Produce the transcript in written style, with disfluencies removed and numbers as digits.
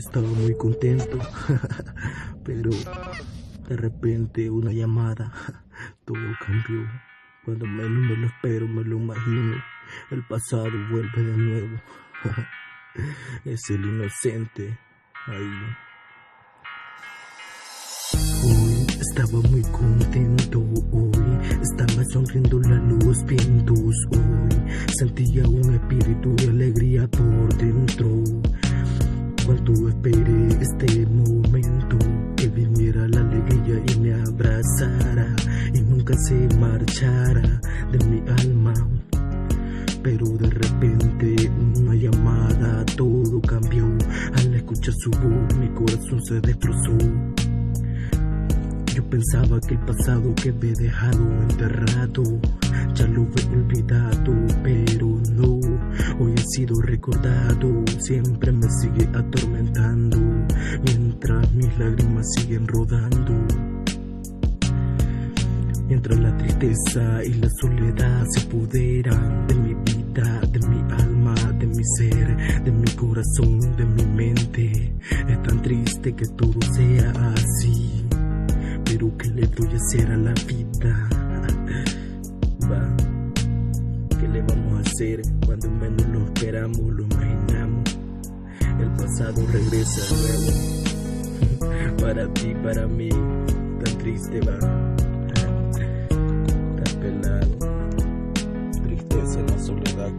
Estaba muy contento, pero de repente una llamada, todo cambió. Cuando menos me lo espero, me lo imagino, el pasado vuelve de nuevo. Es el inocente ahí. Hoy estaba muy contento, hoy estaba sonriendo la luz vientos, hoy sentía un espíritu de alegría por dentro. Cuando esperé este momento, que viniera la alegría y me abrazara y nunca se marchara de mi alma. Pero de repente una llamada, todo cambió. Al escuchar su voz mi corazón se destrozó. Yo pensaba que el pasado que había dejado enterrado ya lo he olvidado, pero no, hoy he sido recordado. Siempre me sigue atormentando mientras mis lágrimas siguen rodando. Mientras la tristeza y la soledad se apoderan de mi vida, de mi alma, de mi ser, de mi corazón, de mi mente. Es tan triste que todo sea así, pero ¿qué le voy a hacer a la vida? Va, ¿qué le vamos a hacer cuando menos lo esperamos, lo imaginamos? El pasado regresa de nuevo, para ti, para mí, tan triste va. Pelado, tristeza en la soledad.